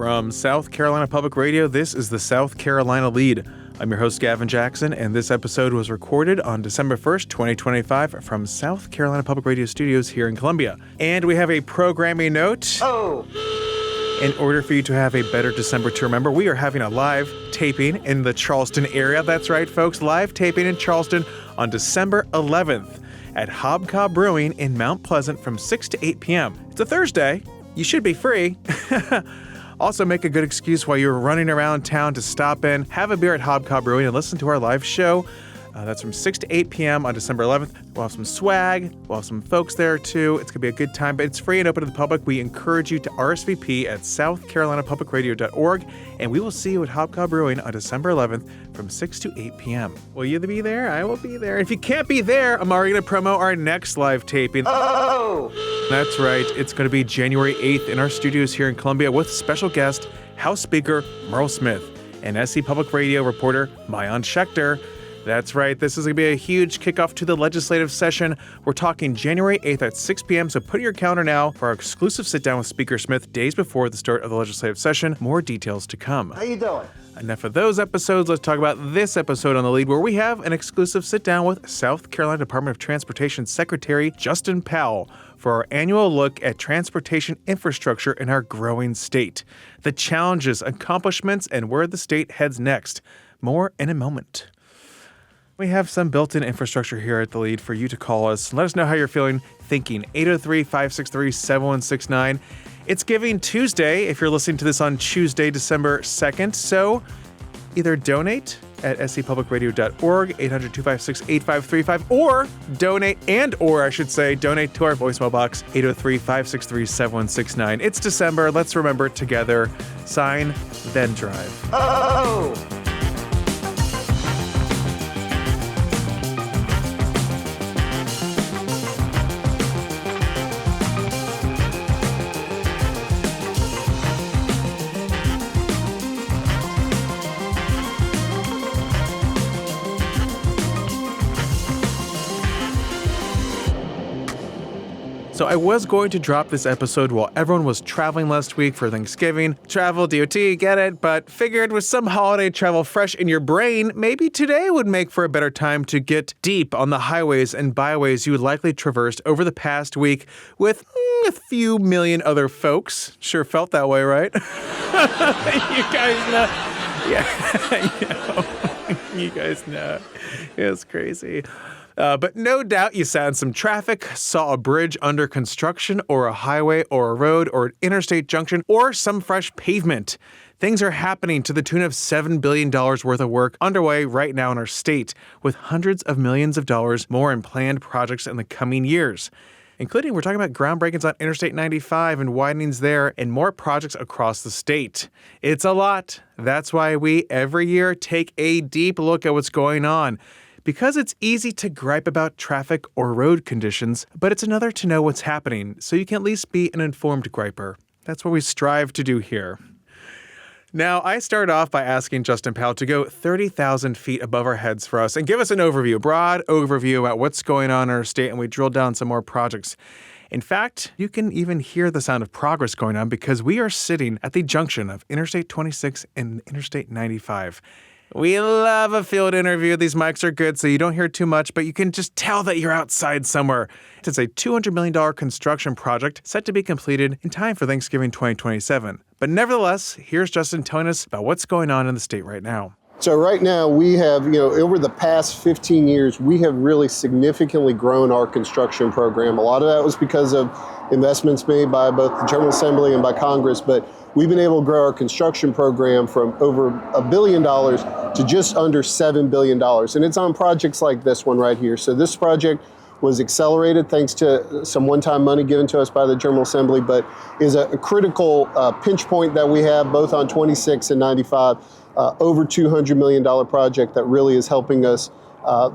From South Carolina Public Radio, this is the South Carolina Lede. I'm your host, Gavin Jackson, and this episode was recorded on December 1st, 2025 from South Carolina Public Radio Studios here in Columbia. And we have a programming note. In order for you to have a better December to remember, we are having a live taping in the Charleston area. That's right, folks, live taping in Charleston on December 11th at Hobcob Brewing in Mount Pleasant from 6 to 8 p.m. It's a Thursday. You should be free. Also, make a good excuse while you're running around town to stop in, have a beer at Hobcob Brewing, and listen to our live show. That's from 6 to 8 p.m. on December 11th. We'll have some swag. We'll have some folks there, too. It's going to be a good time, but it's free and open to the public. We encourage you to RSVP at southcarolinapublicradio.org, and we will see you at Hobcob Brewing on December 11th from 6 to 8 p.m. Will you be there? I will be there. If you can't be there, I'm already going to promo our next live taping. That's right. It's going to be January 8th in our studios here in Columbia with special guest, House Speaker Merle Smith, and SC Public Radio reporter Mayan Schechter. That's right. This is going to be a huge kickoff to the legislative session. We're talking January 8th at 6 p.m., so put your calendar now for our exclusive sit-down with Speaker Smith days before the start of the legislative session. More details to come. How you doing? Enough of those episodes. Let's talk about this episode on The Lead, where we have an exclusive sit-down with South Carolina Department of Transportation Secretary Justin Powell for our annual look at transportation infrastructure in our growing state, the challenges, accomplishments, and where the state heads next. More in a moment. We have some built-in infrastructure here at The Lead for you to call us. Let us know how you're feeling, thinking. 803-563-7169. It's Giving Tuesday if you're listening to this on Tuesday, December 2nd. So either donate at scpublicradio.org, 800-256-8535, or donate to our voicemail box, 803-563-7169. It's December. Let's remember it together. Sign, then drive. So I was going to drop this episode while everyone was traveling last week for Thanksgiving. Travel, DOT, get it, but figured with some holiday travel fresh in your brain, maybe today would make for a better time to get deep on the highways and byways you likely traversed over the past week with a few million other folks. Sure felt that way, right? You guys know. Yeah, you guys know. It's crazy. But no doubt you sat in some traffic, saw a bridge under construction, or a highway, or a road, or an interstate junction, or some fresh pavement. Things are happening to the tune of $7 billion worth of work underway right now in our state, with hundreds of millions of dollars more in planned projects in the coming years. Including, we're talking about groundbreakings on Interstate 95 and widenings there, and more projects across the state. It's a lot. That's why we, every year, take a deep look at what's going on. Because it's easy to gripe about traffic or road conditions, but it's another to know what's happening, so you can at least be an informed griper. That's what we strive to do here. Now, I start off by asking Justin Powell to go 30,000 feet above our heads for us and give us an overview, a broad overview about what's going on in our state, and we drill down some more projects. In fact, you can even hear the sound of progress going on because we are sitting at the junction of Interstate 26 and Interstate 95. We love a field interview. These mics are good, so you don't hear too much, but you can just tell that you're outside somewhere. It's a $200 million construction project set to be completed in time for Thanksgiving 2027. But nevertheless, here's Justin telling us about what's going on in the state right now. So right now we have, over the past 15 years, we have really significantly grown our construction program. A lot of that was because of investments made by both the General Assembly and by Congress, but we've been able to grow our construction program from over $1 billion to just under $7 billion. And it's on projects like this one right here. So this project was accelerated thanks to some one-time money given to us by the General Assembly, but is a critical pinch point that we have both on 26 and 95. Over $200 million project that really is helping us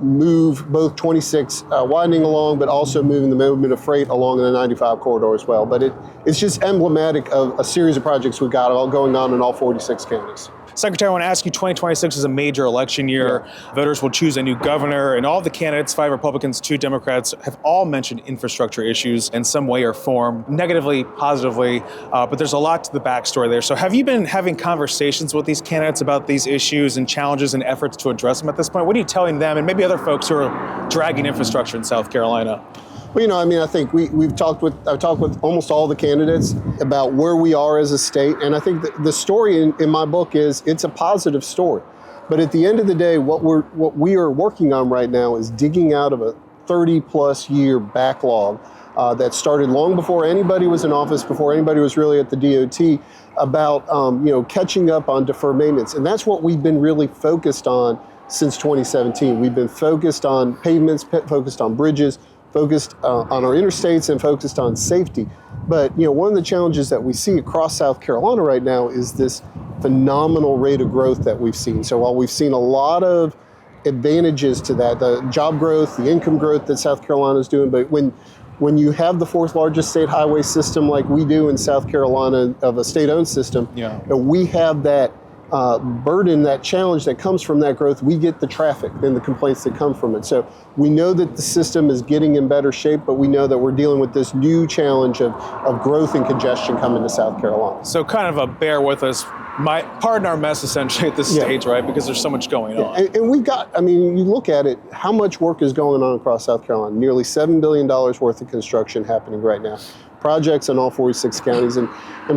move both 26 widening along, but also moving the movement of freight along the 95 corridor as well. But it's just emblematic of a series of projects we've got all going on in all 46 counties. Secretary, I want to ask you, 2026 is a major election year. Yeah. Voters will choose a new governor, and all the candidates, 5 Republicans, 2 Democrats, have all mentioned infrastructure issues in some way or form, negatively, positively, but there's a lot to the backstory there. So have you been having conversations with these candidates about these issues and challenges and efforts to address them at this point? What are you telling them and maybe other folks who are dragging infrastructure in South Carolina? Well, I think I've talked with almost all the candidates about where we are as a state, and I think the story in my book is it's a positive story. But at the end of the day, what we are working on right now is digging out of a 30-plus year backlog that started long before anybody was in office, before anybody was really at the DOT, about catching up on deferred maintenance, and that's what we've been really focused on since 2017. We've been focused on pavements, focused on bridges, focused on our interstates, and focused on safety. But one of the challenges that we see across South Carolina right now is this phenomenal rate of growth that we've seen. So while we've seen a lot of advantages to that, the job growth, the income growth that South Carolina is doing, but when you have the 4th largest state highway system like we do in South Carolina, of a state-owned system, we have that burden, that challenge that comes from that growth. We get the traffic and the complaints that come from it. So we know that the system is getting in better shape, but we know that we're dealing with this new challenge of growth and congestion coming to South Carolina. So kind of a bear with us, pardon our mess essentially at this stage, right? Because there's so much going on. And we've got, you look at it, how much work is going on across South Carolina? Nearly $7 billion worth of construction happening right now. Projects in all 46 counties and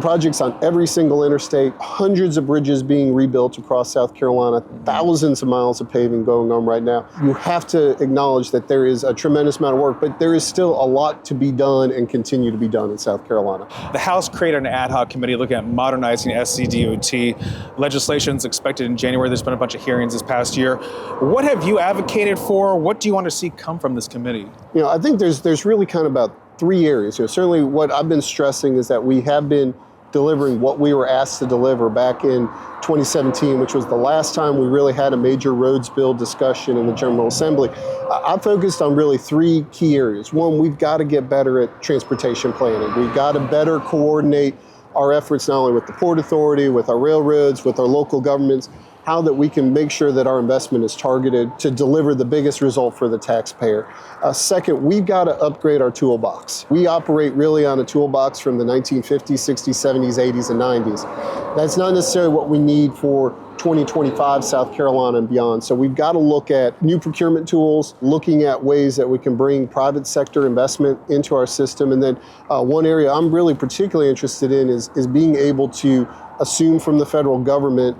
projects on every single interstate, hundreds of bridges being rebuilt across South Carolina, thousands of miles of paving going on right now. You have to acknowledge that there is a tremendous amount of work, but there is still a lot to be done and continue to be done in South Carolina. The House created an ad hoc committee looking at modernizing SCDOT. Legislation is expected in January. There's been a bunch of hearings this past year. What have you advocated for? What do you want to see come from this committee? I think there's really kind of about 3 areas. Certainly what I've been stressing is that we have been delivering what we were asked to deliver back in 2017, which was the last time we really had a major roads bill discussion in the General Assembly. I focused on really 3 key areas. One, we've got to get better at transportation planning. We've got to better coordinate our efforts not only with the Port Authority, with our railroads, with our local governments, how that we can make sure that our investment is targeted to deliver the biggest result for the taxpayer. Second, we've got to upgrade our toolbox. We operate really on a toolbox from the 1950s, 60s, 70s, 80s, and 90s. That's not necessarily what we need for 2025 South Carolina and beyond. So we've got to look at new procurement tools, looking at ways that we can bring private sector investment into our system. And then one area I'm really particularly interested in is being able to assume from the federal government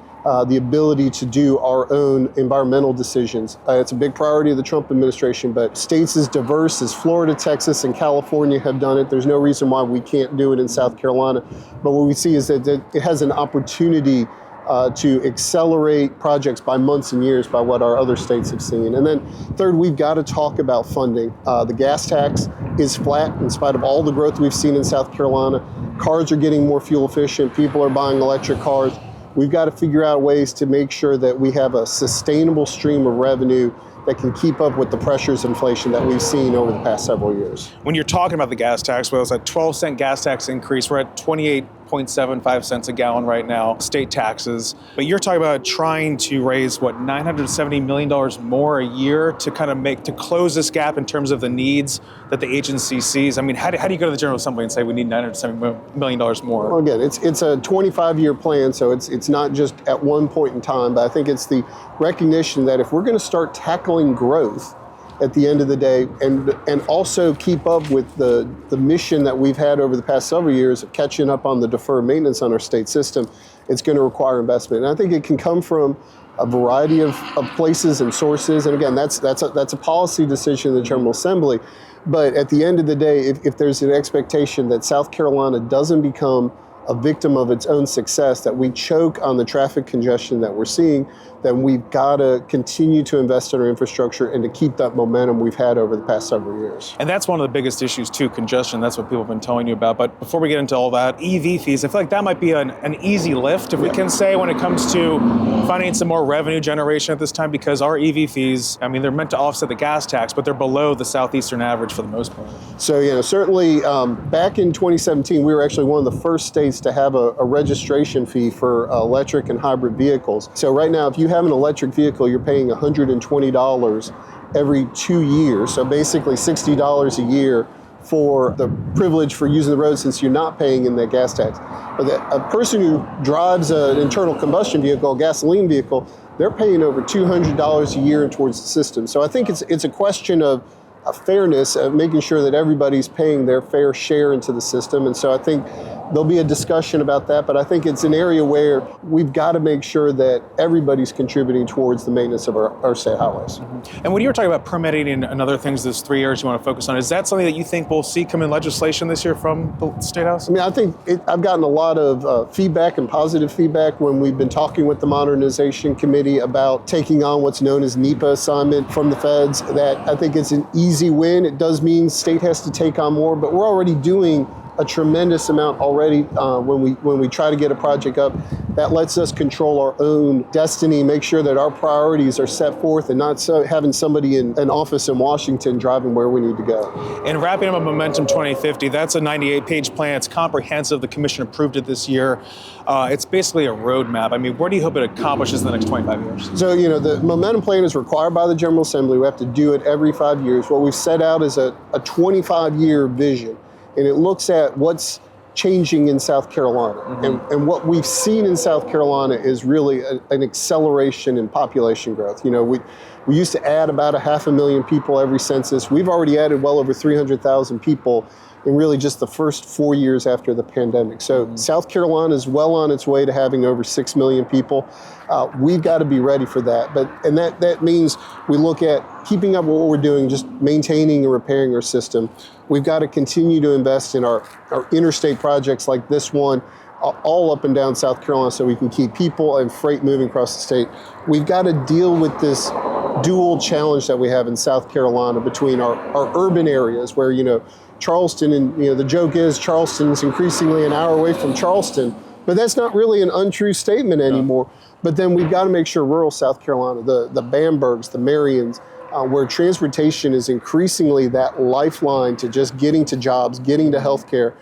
the ability to do our own environmental decisions. It's a big priority of the Trump administration, but states as diverse as Florida, Texas, and California have done it. There's no reason why we can't do it in South Carolina. But what we see is that it has an opportunity to accelerate projects by months and years by what our other states have seen. And then third, we've got to talk about funding. The gas tax is flat in spite of all the growth we've seen in South Carolina. Cars are getting more fuel efficient. People are buying electric cars. We've got to figure out ways to make sure that we have a sustainable stream of revenue that can keep up with the pressures of inflation that we've seen over the past several years. When you're talking about the gas tax, well, it's a 12-cent gas tax increase. We're at 28.75 cents a gallon right now, state taxes. But you're talking about trying to raise, $970 million more a year to kind of to close this gap in terms of the needs that the agency sees. How do you go to the General Assembly and say we need $970 million more? Well, again, it's a 25-year plan, so it's not just at one point in time, but I think it's the recognition that if we're going to start tackling growth at the end of the day, and also keep up with the mission that we've had over the past several years of catching up on the deferred maintenance on our state system, it's going to require investment. And I think it can come from a variety of places and sources. And again, that's a policy decision in the General Assembly. But at the end of the day, if there's an expectation that South Carolina doesn't become a victim of its own success, that we choke on the traffic congestion that we're seeing, then we've got to continue to invest in our infrastructure and to keep that momentum we've had over the past several years. And that's one of the biggest issues too, congestion. That's what people have been telling you about. But before we get into all that, EV fees, I feel like that might be an easy lift, if we can say, when it comes to finding some more revenue generation at this time, because our EV fees, I mean, they're meant to offset the gas tax, but they're below the Southeastern average for the most part. So, certainly back in 2017, we were actually one of the first states to have a registration fee for electric and hybrid vehicles. So right now, if you have an electric vehicle, you're paying $120 every 2 years. So basically $60 a year for the privilege for using the road, since you're not paying in that gas tax. But a person who drives an internal combustion vehicle, a gasoline vehicle, they're paying over $200 a year towards the system. So I think it's a question of fairness, of making sure that everybody's paying their fair share into the system. And so I think there'll be a discussion about that, but I think it's an area where we've got to make sure that everybody's contributing towards the maintenance of our state highways. Mm-hmm. And when you were talking about permitting and other things, those 3 areas you want to focus on, is that something that you think we'll see come in legislation this year from the State House? I mean, I think I've gotten a lot of feedback and positive feedback when we've been talking with the Modernization Committee about taking on what's known as NEPA assignment from the feds. That I think it's an easy win. It does mean state has to take on more, but we're already doing a tremendous amount already when we try to get a project up. That lets us control our own destiny, make sure that our priorities are set forth and not having somebody in an office in Washington driving where we need to go. And wrapping up Momentum 2050, that's a 98-page plan. It's comprehensive. The commission approved it this year. It's basically a roadmap. I mean, what do you hope it accomplishes in the next 25 years? So, the Momentum Plan is required by the General Assembly. We have to do it every 5 years. What we've set out is a 25-year vision. And it looks at what's changing in South Carolina. Mm-hmm. And what we've seen in South Carolina is really an acceleration in population growth. We used to add about 500,000 people every census. We've already added well over 300,000 people in really just the first 4 years after the pandemic. So South Carolina is well on its way to having over 6 million people. We've got to be ready for that. And that means we look at keeping up with what we're doing, just maintaining and repairing our system. We've got to continue to invest in our interstate projects like this one, all up and down South Carolina, so we can keep people and freight moving across the state. We've got to deal with this dual challenge that we have in South Carolina between our urban areas where, Charleston, and the joke is Charleston's increasingly an hour away from Charleston, but that's not really an untrue statement anymore. No. But then we've got to make sure rural South Carolina, the Bambergs, the Marions, where transportation is increasingly that lifeline to just getting to jobs, getting to healthcare.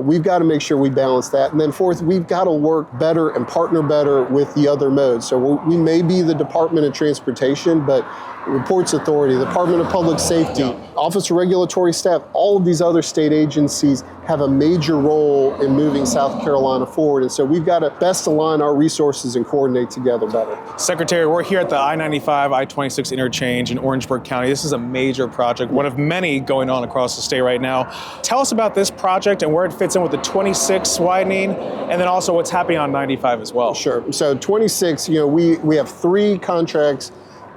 We've got to make sure we balance that. And then fourth, we've got to work better and partner better with the other modes. So we may be the Department of Transportation, but Reports Authority, the Department of Public Safety, Office of Regulatory Staff, all of these other state agencies have a major role in moving South Carolina forward. And so we've got to best align our resources and coordinate together better. Secretary, we're here at the I-95, I-26 interchange in Orangeburg County. This is a major project, one of many going on across the state right now. Tell us about this project and where it fits in with the 26 widening, and then also what's happening on 95 as well. Sure. So 26, we have 3 contracts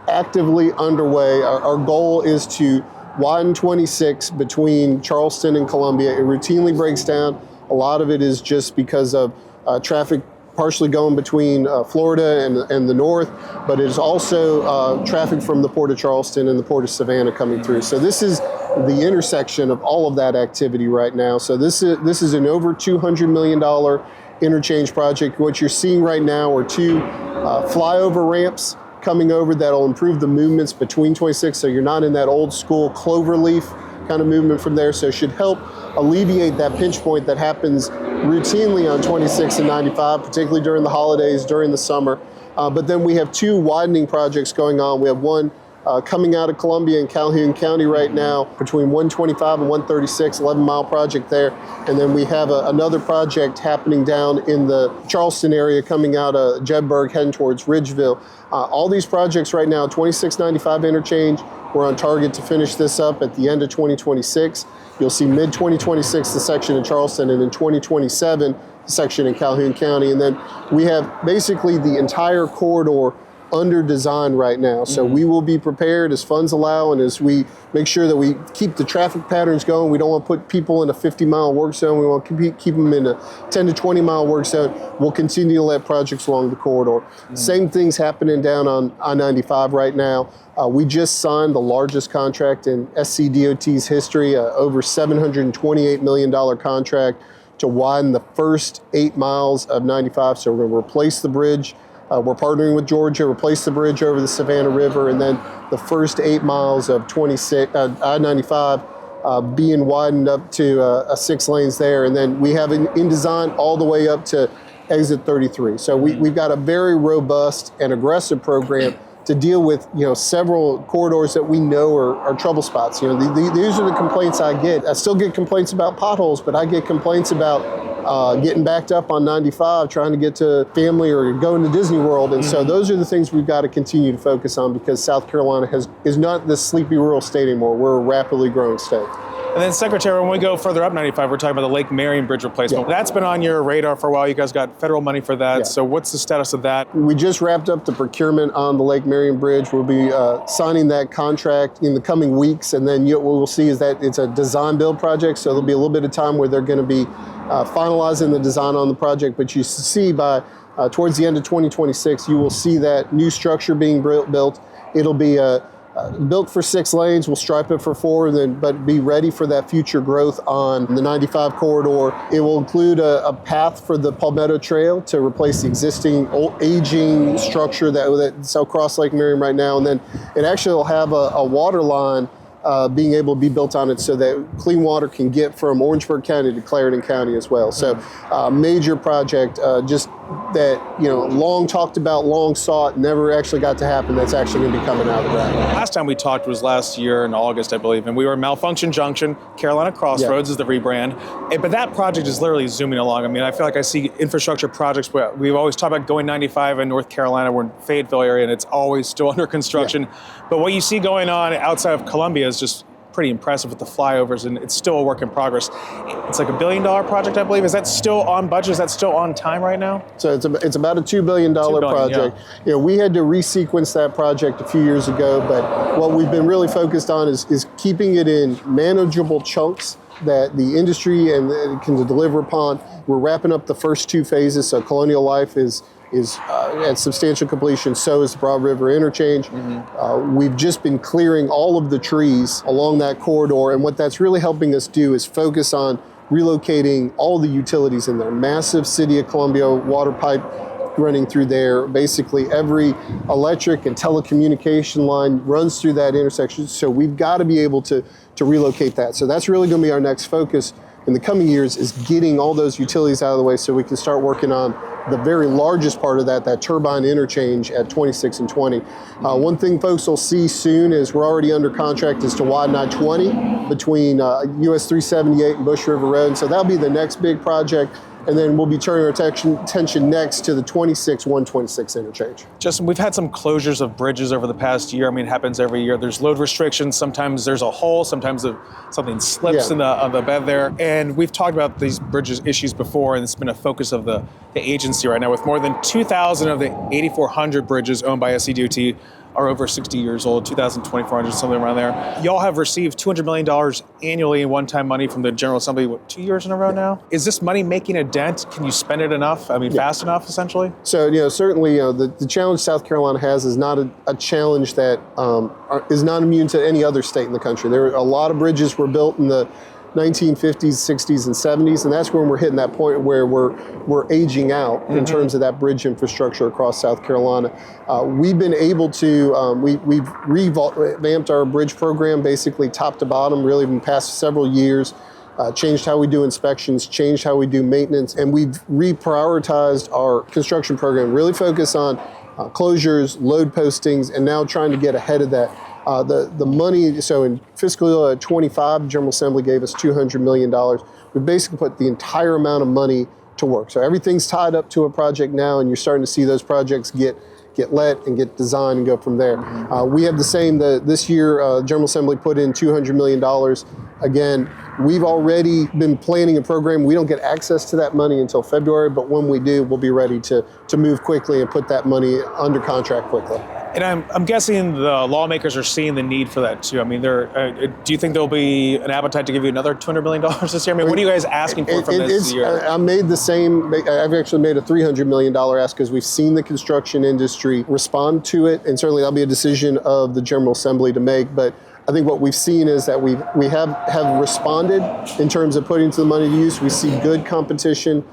actively underway. Our goal is to widen 26 between Charleston and Columbia. It routinely breaks down. A lot of it is just because of traffic partially going between Florida and the north, but it is also traffic from the Port of Charleston and the Port of Savannah coming through. So this is the intersection of all of that activity right now. So this is an over $200 million interchange project. What you're seeing right now are 2 flyover ramps coming over that'll improve the movements between 26, so you're not in that old school cloverleaf kind of movement from there. So it should help alleviate that pinch point that happens routinely on 26 and 95, particularly during the holidays, during the summer. But then we have 2 widening projects going on. We have one coming out of Columbia and Calhoun County right now between 125 and 136, 11-mile project there. And then we have another project happening down in the Charleston area coming out of Jedburgh heading towards Ridgeville. All these projects right now, 2695 interchange, we're on target to finish this up at the end of 2026. You'll see mid-2026 the section in Charleston, and in 2027 the section in Calhoun County. And then we have basically the entire corridor under design right now. So we will be prepared as funds allow and as we make sure that we keep the traffic patterns going. We don't want to put people in a 50-mile work zone. We want to keep them in a 10 to 20-mile work zone. We'll continue to let projects along the corridor. Same thing's happening down on I-95 right now. We just signed the largest contract in SCDOT's history, over $728 million contract to widen the first 8 miles of 95. So we're going to replace the bridge. We're partnering with Georgia, replace the bridge over the Savannah River, and then the first 8 miles of I-95 being widened up to 6 lanes there. And then we have in design all the way up to exit 33. So we've got a very robust and aggressive program to deal with, several corridors that we know are trouble spots. These are the complaints I get. I still get complaints about potholes, but I get complaints about getting backed up on 95, trying to get to family or going to Disney World. And so those are the things we've got to continue to focus on because South Carolina is not this sleepy rural state anymore. We're a rapidly growing state. And then, Secretary, when we go further up 95, we're talking about the Lake Marion Bridge replacement. Yeah. That's been on your radar for a while. You guys got federal money for that. Yeah. So what's the status of that? We just wrapped up the procurement on the Lake Marion Bridge. We'll be signing that contract in the coming weeks. And then what we'll see is that it's a design build project. So there'll be a little bit of time where they're going to be finalizing the design on the project. But you see by towards the end of 2026, you will see that new structure being built. It'll be built for 6 lanes. We'll stripe it for 4, but be ready for that future growth on the 95 corridor. It will include a path for the Palmetto Trail to replace the existing aging structure that's across Lake Marion right now. And then it actually will have a water line being able to be built on it so that clean water can get from Orangeburg County to Clarendon County as well. So major project, just that, long talked about, long sought, never actually got to happen. That's actually going to be coming out of the ground. Last time we talked was last year in August, I believe, and we were in Malfunction Junction. Carolina Crossroads is the rebrand. But that project is literally zooming along. I mean, I feel like I see infrastructure projects where we've always talked about going 95 in North Carolina. We're in Fayetteville area, and it's always still under construction. Yeah. But what you see going on outside of Columbia is just pretty impressive with the flyovers, and it's still a work in progress. It's like $1 billion project, I believe. Is that still on budget? Is that still on time right now? So it's about a $2 billion project. Yeah. We had to resequence that project a few years ago, but what we've been really focused on is keeping it in manageable chunks that the industry can deliver upon. We're wrapping up the first 2 phases, so Colonial Life is at substantial completion, so is the Broad River Interchange. We've just been clearing all of the trees along that corridor, and what that's really helping us do is focus on relocating all the utilities in there. Massive City of Columbia water pipe running through there. Basically every electric and telecommunication line runs through that intersection, so we've got to be able to relocate that. So that's really going to be our next focus in the coming years, is getting all those utilities out of the way so we can start working on the very largest part of that turbine interchange at 26 and 20. One thing folks will see soon is we're already under contract is to widen I-20 between US 378 and Bush River Road. And so that'll be the next big project. And then we'll be turning our attention next to the 126 interchange. Justin, we've had some closures of bridges over the past year. I mean, it happens every year. There's load restrictions. Sometimes there's a hole. Sometimes something slips on the bed there. And we've talked about these bridges issues before, and it's been a focus of the agency right now. With more than 2,000 of the 8,400 bridges owned by SCETV are over 60 years old, 2,400, something around there. Y'all have received $200 million annually in one-time money from the General Assembly, 2 years in a row now? Is this money making a dent? Can you spend it enough? I mean, fast enough, essentially? So, certainly, the challenge South Carolina has is not a challenge that is not immune to any other state in the country. There are a lot of bridges were built in the 1950s, 60s, and 70s, and that's when we're hitting that point where we're aging out in terms of that bridge infrastructure across South Carolina. We've been able to, we've revamped our bridge program basically top to bottom, really in the past several years, changed how we do inspections, changed how we do maintenance, and we've reprioritized our construction program, really focus on closures, load postings, and now trying to get ahead of that. The money, so in fiscal year 25, the General Assembly gave us $200 million. We basically put the entire amount of money to work. So everything's tied up to a project now, and you're starting to see those projects get get let, and get designed and go from there. We have the same, this year, General Assembly put in $200 million. Again, we've already been planning a program. We don't get access to that money until February, but when we do, we'll be ready to move quickly and put that money under contract quickly. And I'm guessing the lawmakers are seeing the need for that too. I mean, do you think there'll be an appetite to give you another $200 million this year? I mean, what are you guys asking for from this year? I made the same. I've actually made a $300 million ask because we've seen the construction industry respond to it, and certainly that'll be a decision of the General Assembly to make. But I think what we've seen is that we have responded in terms of putting to the money to use. We see good competition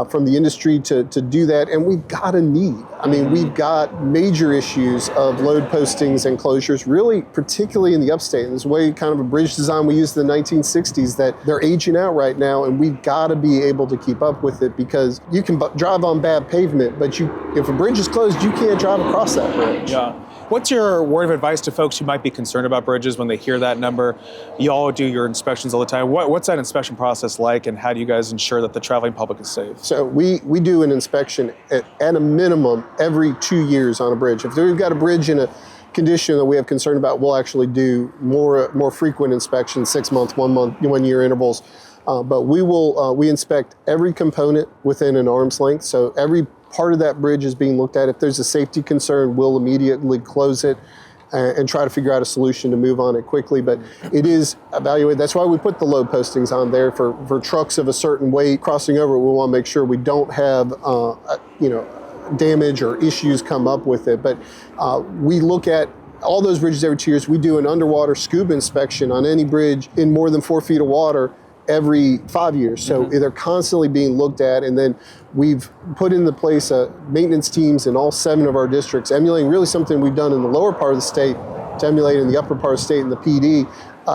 from the industry to do that, and we've got a need. I mean, we've got major issues of load postings and closures, really particularly in the upstate. And this way, kind of a bridge design we used in the 1960s, that they're aging out right now, and we've got to be able to keep up with it, because you can drive on bad pavement, but if a bridge is closed, you can't drive across that bridge. Yeah. What's your word of advice to folks who might be concerned about bridges when they hear that number? You all do your inspections all the time. What's that inspection process like, and how do you guys ensure that the traveling public is safe? So we do an inspection at a minimum every 2 years on a bridge. If we've got a bridge in a condition that we have concern about, we'll actually do more frequent inspections, 6 month, 1 year intervals. But we inspect every component within an arm's length. So every part of that bridge is being looked at. If there's a safety concern, we'll immediately close it and try to figure out a solution to move on it quickly. But it is evaluated. That's why we put the load postings on there for trucks of a certain weight crossing over. We want to make sure we don't have damage or issues come up with it. But we look at all those bridges every 2 years. We do an underwater scuba inspection on any bridge in more than 4 feet of water every 5 years. So they're constantly being looked at, and then we've put into place maintenance teams in all 7 of our districts, emulating really something we've done in the lower part of the state to emulate in the upper part of the state in the PD,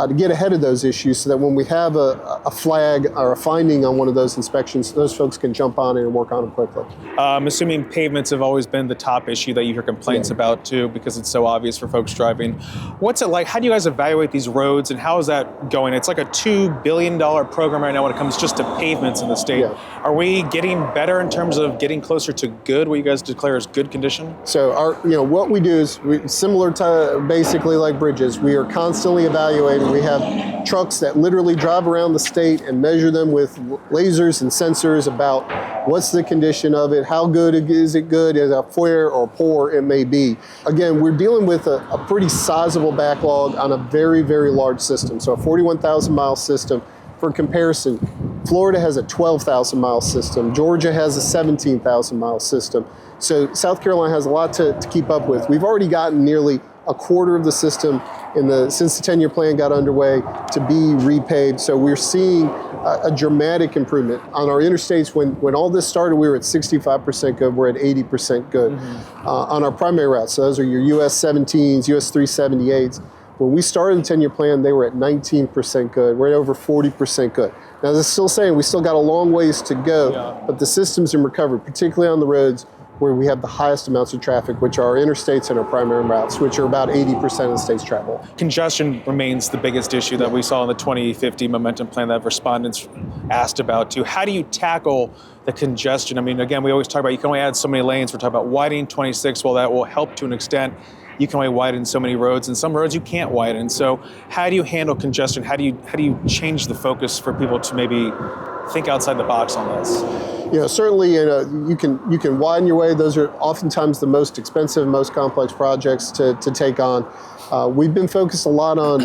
to get ahead of those issues, so that when we have a flag or a finding on one of those inspections, those folks can jump on it and work on them quickly. I'm assuming pavements have always been the top issue that you hear complaints about too, because it's so obvious for folks driving. What's it like? How do you guys evaluate these roads, and how is that going? It's like a $2 billion program right now when it comes just to pavements in the state. Yeah. Are we getting better in terms of getting closer to good, what you guys declare as good condition? So what we do is similar to basically like bridges. We are constantly evaluating. We have trucks that literally drive around the state and measure them with lasers and sensors about what's the condition of it, how good is it good, is it fair or poor it may be. Again, we're dealing with a pretty sizable backlog on a very, very large system. So a 41,000 mile system. For comparison, Florida has a 12,000 mile system. Georgia has a 17,000 mile system. So South Carolina has a lot to keep up with. We've already gotten nearly a quarter of the system since the 10-year plan got underway to be repaved. So we're seeing a dramatic improvement. On our interstates, when all this started, we were at 65% good. We're at 80% good. On our primary routes, so those are your US 17s, US 378s. When we started the 10-year plan, they were at 19% good. We're at over 40% good. Now, that's still saying we still got a long ways to go, but the system's in recovery, particularly on the roads where we have the highest amounts of traffic, which are our interstates and our primary routes, which are about 80% of the state's travel. Congestion remains the biggest issue that we saw in the 2050 momentum plan that respondents asked about too. How do you tackle the congestion? I mean, again, we always talk about you can only add so many lanes. We're talking about widening 26. Well, that will help to an extent. You can only widen so many roads, and some roads you can't widen. So how do you handle congestion? How do you change the focus for people to maybe think outside the box on this? Certainly you can widen your way. Those are oftentimes the most expensive, most complex projects to take on. We've been focused a lot on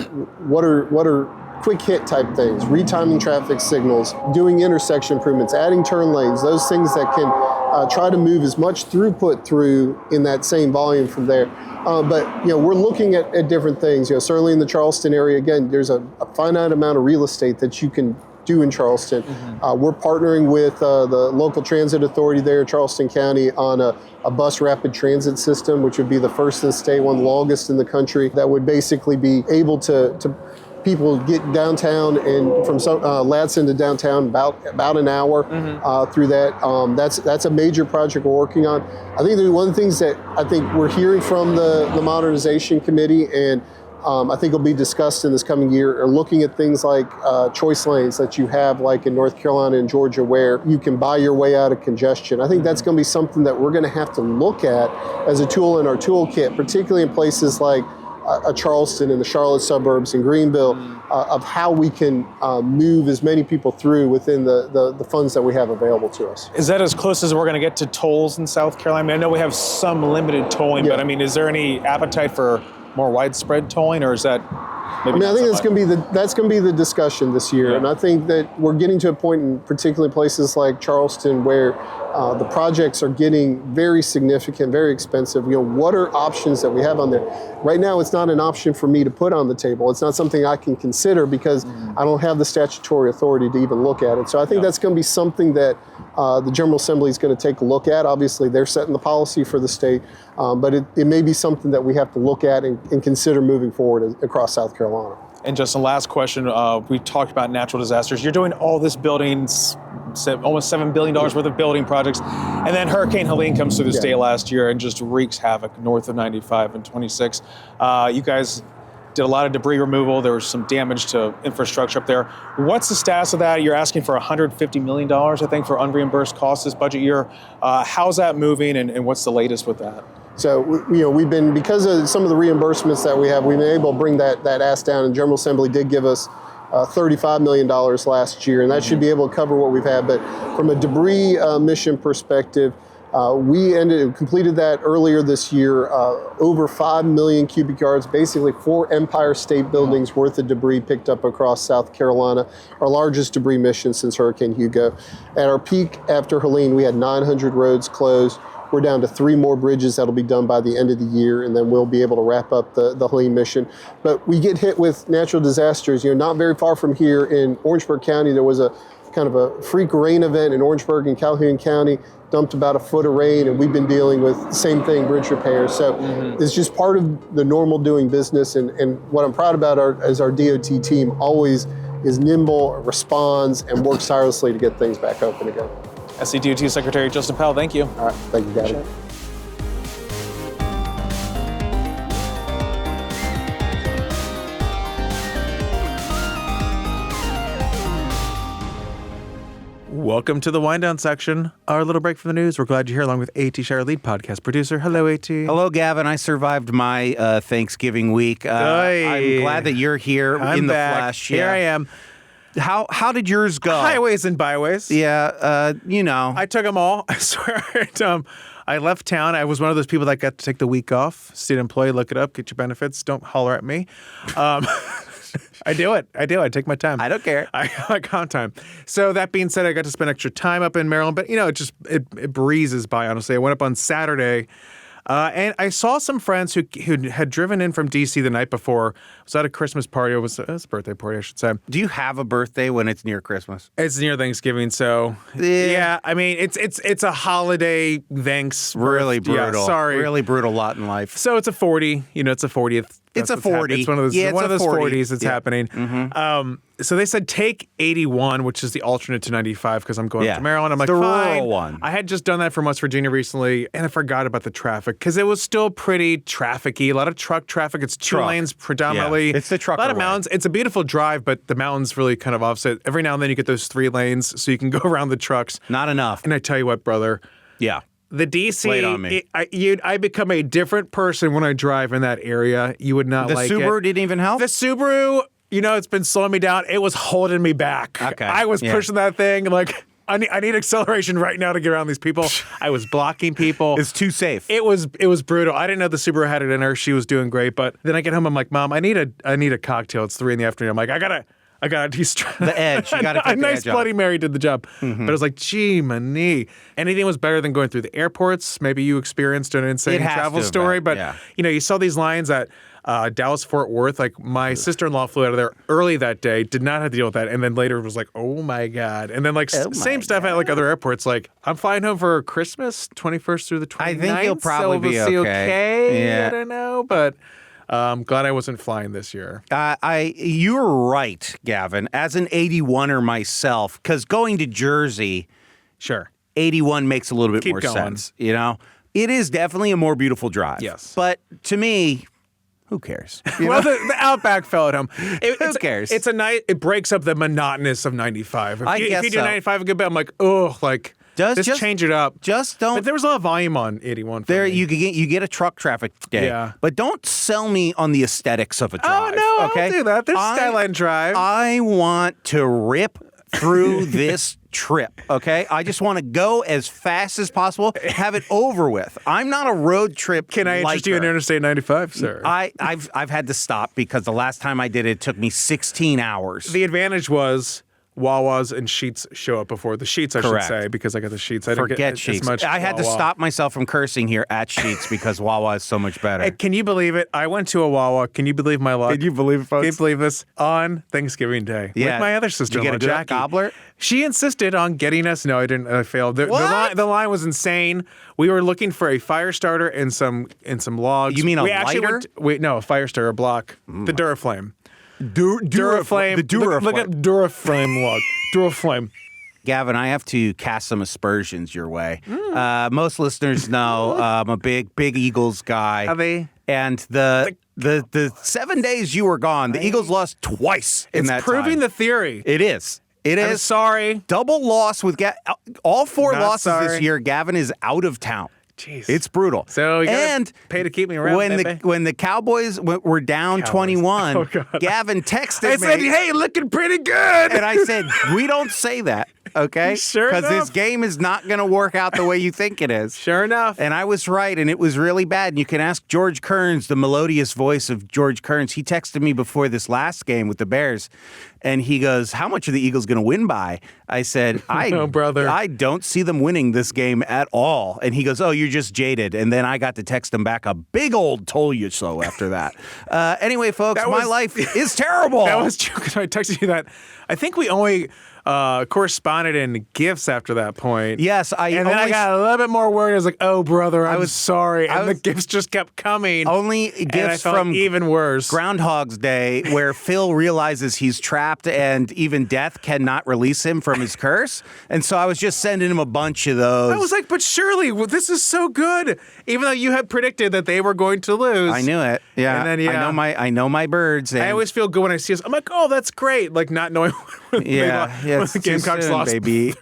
what are quick hit type things, retiming traffic signals, doing intersection improvements, adding turn lanes, those things that can try to move as much throughput through in that same volume from there. But we're looking at different things. Certainly in the Charleston area, again, there's a finite amount of real estate that you can do in Charleston. We're partnering with the local transit authority there in Charleston County on a bus rapid transit system, which would be the first in the state, one of the longest in the country, that would basically be able to people get downtown and from Ladson to downtown about an hour through that. That's a major project we're working on. I think one of the things that I think we're hearing from the modernization committee and I think will be discussed in this coming year are looking at things like choice lanes that you have like in North Carolina and Georgia where you can buy your way out of congestion. I think that's going to be something that we're going to have to look at as a tool in our toolkit, particularly in places like Charleston and the Charlotte suburbs and Greenville, of how we can move as many people through within the funds that we have available to us. Is that as close as we're going to get to tolls in South Carolina? I mean, I know we have some limited tolling, but I mean, is there any appetite for more widespread tolling, or is that maybe I think that's going to be the discussion this year, and I think that we're getting to a point in particularly places like Charleston where the projects are getting very significant, very expensive. What are options that we have on there? Right now, it's not an option for me to put on the table. It's not something I can consider because I don't have the statutory authority to even look at it. So I think that's going to be something that the General Assembly is going to take a look at. Obviously, they're setting the policy for the state, but it may be something that we have to look at and consider moving forward across South Carolina. And just a last question, we talked about natural disasters. You're doing all this buildings, almost $7 billion worth of building projects, and then Hurricane Helene comes through the state last year and just wreaks havoc north of 95 and 26. You guys did a lot of debris removal. There was some damage to infrastructure up there. What's the status of that? You're asking for $150 million, I think, for unreimbursed costs this budget year. How's that moving, and what's the latest with that? So, we've been, because of some of the reimbursements that we have, we've been able to bring that ask down, and General Assembly did give us $35 million last year, and that should be able to cover what we've had. But from a debris mission perspective, we completed that earlier this year, over 5 million cubic yards, basically 4 Empire State Buildings worth of debris picked up across South Carolina, our largest debris mission since Hurricane Hugo. At our peak after Helene, we had 900 roads closed. We're down to 3 more bridges that'll be done by the end of the year, and then we'll be able to wrap up the Helene mission. But we get hit with natural disasters. Not very far from here in Orangeburg County, there was a kind of a freak rain event in Orangeburg and Calhoun County, dumped about a foot of rain, and we've been dealing with the same thing, bridge repairs. So it's just part of the normal doing business, and what I'm proud about is our DOT team always is nimble, responds, and works tirelessly to get things back open again. SCDOT Secretary Justin Powell, thank you. All right, thank you, Gavin. Welcome to the wind down section, our little break from the news. We're glad you're here along with A.T. Shire, lead podcast producer. Hello, A.T. Hello, Gavin. I survived my Thanksgiving week. I'm glad that you're here in the flesh. Here I am. How did yours go? Highways and byways. Yeah, I took them all. I swear. I left town. I was one of those people that got to take the week off. State employee, look it up, get your benefits. Don't holler at me. I do it. I take my time. I don't care. I count time. So that being said, I got to spend extra time up in Maryland, but it breezes by, honestly. I went up on Saturday. And I saw some friends who had driven in from D.C. the night before. It was at a Christmas party. It was a birthday party, I should say. Do you have a birthday when it's near Christmas? It's near Thanksgiving, so yeah. I mean, it's a holiday. Thanks. Really brutal. Yeah, sorry. Really brutal lot in life. So it's a 40. It's a 40th. It's a 40. It's one of those. Yeah, one of those 40s that's happening. Mm-hmm. So they said take 81, which is the alternate to 95, because I'm going to Maryland. I'm like, the fine. rural one. I had just done that from West Virginia recently, and I forgot about the traffic because it was still pretty trafficy. A lot of truck traffic. It's 2 lanes predominantly. Yeah. It's the trucker A lot of way. mountains. It's a beautiful drive, but the mountains really kind of offset. Every now and then you get those 3 lanes, so you can go around the trucks. Not enough. And I tell you what, brother. Yeah. The DC, Lay it on me. I become a different person when I drive in that area. You would not like it. The Subaru didn't even help? The Subaru, it's been slowing me down. It was holding me back. Okay. I was pushing that thing like, I need acceleration right now to get around these people. I was blocking people. It's too safe. It was brutal. I didn't know the Subaru had it in her. She was doing great, but then I get home. I'm like, Mom, I need a cocktail. It's 3 p.m. I'm like, I gotta de-stress. The edge. You gotta take a the nice edge off. Bloody Mary did the job. Mm-hmm. But I was like, gee, my knee. Anything was better than going through the airports. Maybe you experienced an insane It has travel to have story, been, but yeah. You saw these lines at Dallas-Fort Worth. Like my sister-in-law flew out of there early that day, did not have to deal with that, and then later was like, oh my God. And then same stuff at like other airports. Like I'm flying home for Christmas, 21st through the 29th. I think you'll probably so be we'll see okay. Yeah. I don't know, but glad I wasn't flying this year. You're right, Gavin. As an 81er myself, because going to Jersey, Sure. 81 makes a little bit Keep more going. sense. It is definitely a more beautiful drive. Yes. But to me, Who cares? Well, the Outback fell at home. Who cares? It's a night. It breaks up the monotonous of 95. I guess if you do so. 95 a good bit, I'm like, oh, like just change it up. Just don't. But there was a lot of volume on 81. There, you get a truck traffic day. Yeah. But don't sell me on the aesthetics of a drive. Oh no, okay? I'll do that. There's Skyline Drive. I want to rip through this trip, okay? I just want to go as fast as possible, have it over with. I'm not a road trip. Can I interest you in Interstate 95, sir? I've had to stop because the last time I did it took me 16 hours. The advantage was Wawas and Sheets show up before the Sheets, I Correct. should say, because I got the Sheets. I didn't Forget get Sheets. as much I had to Wawa. stop myself from cursing here at Sheets because Wawa is so much better. Hey, can you believe it? I went to a Wawa. Can you believe my luck? Can you believe it, folks? Can you believe this? On Thanksgiving Day. Yeah. With my other Did sister-in-law, you get a good Jackie. gobbler? She insisted on getting us. No, I didn't. I failed. What? The line was insane. We were looking for a fire starter and some logs. You mean a we actually lighter? No, a fire starter block. The Duraflame. Duraflame. The Duraflame. Look at Duraflame log. Duraflame. Gavin, I have to cast some aspersions your way. Most listeners know I'm a big Eagles guy. Are they? And the 7 days you were gone, the Eagles lost twice in that It's proving time. the theory. It is. It I'm is. sorry. Double loss with all four Not losses sorry. this year. Gavin is out of town. Jeez. It's brutal. So you gotta and pay to keep me around, baby. when the Cowboys were down 21, Oh, God. Gavin texted I me. said, hey, looking pretty good. And I said, we don't say that, okay? Sure Because this enough. game is not going to work out the way you think it is. Sure enough. And I was right, and it was really bad. And you can ask George Kearns, the melodious voice of George Kearns. He texted me before this last game with the Bears, and he goes, how much are the Eagles going to win by? I said, No, brother. I don't see them winning this game at all. And he goes, oh, you're just jaded. And then I got to text him back a big old told you so after that. Anyway, folks, my life is terrible. That was true because I texted you that. I think we only corresponded in gifts after that point. Yes, And then I got a little bit more worried. I was like, "Oh, brother, I was sorry." And the gifts just kept coming. Only and I gifts felt from even worse. Groundhog's Day, where Phil realizes he's trapped and even death cannot release him from his curse. And so I was just sending him a bunch of those. I was like, "But surely this is so good." Even though you had predicted that they were going to lose. I knew it. Yeah. And then, I know my birds. And I always feel good when I see us. I'm like, "Oh, that's great!" Like not knowing when it's the too Gamecocks soon, lost baby.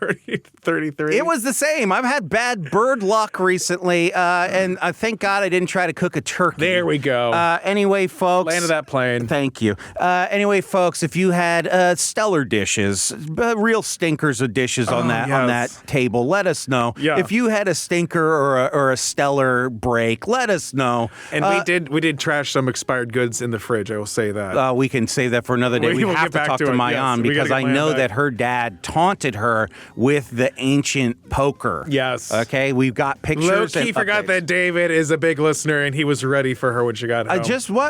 33. It was the same. I've had bad bird luck recently, and thank God I didn't try to cook a turkey. There we go. Anyway, folks. Landed that plane. Thank you. Anyway, folks, if you had stellar dishes, real stinkers of dishes on that table, let us know. Yeah. If you had a stinker or a stellar break, let us know. And we did trash some expired goods in the fridge. I will say that. We can save that for another day. We will have get to back talk to to it. Mayan Yes, we because gotta I get know Mayan that back. her dad taunted her with the ancient poker. Yes. Okay, we've got pictures. Low-key and forgot updates. that David is a big listener and he was ready for her when she got home.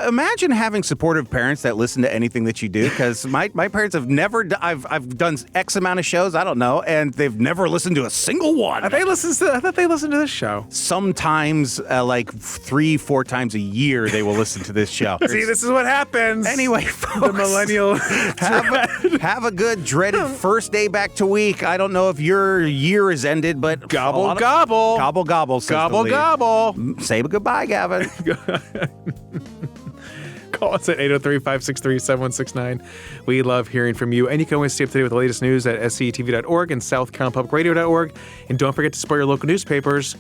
Imagine having supportive parents that listen to anything that you do, because my parents have never. I've done X amount of shows, I don't know, and they've never listened to a single one. I thought they listened to this show. Sometimes, like 3-4 times a year, they will listen to this show. See, this is what happens. Anyway, folks, The millennial. have a good dreaded first day back to week. I don't know if your year is ended, but Gobble, gobble. gobble gobble. Says Gobble, the lead. gobble. Say goodbye, Gavin. Call us at 803-563-7169. We love hearing from you. And you can always stay up to date with the latest news at SCETV.org and SouthCarolinaPublicRadio.org. And don't forget to support your local newspapers.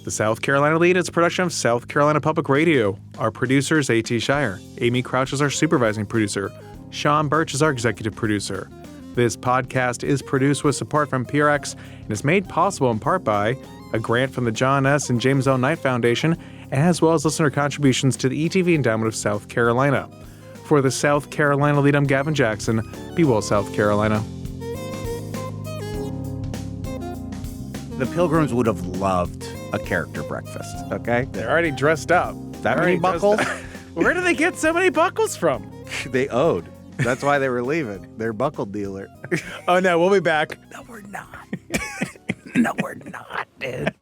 The South Carolina Lede is a production of South Carolina Public Radio. Our producer is A.T. Shire. Amy Crouch is our supervising producer. Sean Birch is our executive producer. This podcast is produced with support from PRX and is made possible in part by a grant from the John S. and James L. Knight Foundation, as well as listener contributions to the ETV Endowment of South Carolina. For the South Carolina Lede, I'm Gavin Jackson. Be well, South Carolina. The Pilgrims would have loved a character breakfast, okay? They're already dressed up. That many buckles? Where do they get so many buckles from? They owed. That's why they were leaving. Their buckle dealer. Oh, no, we'll be back. No, we're not. No, we're not, dude.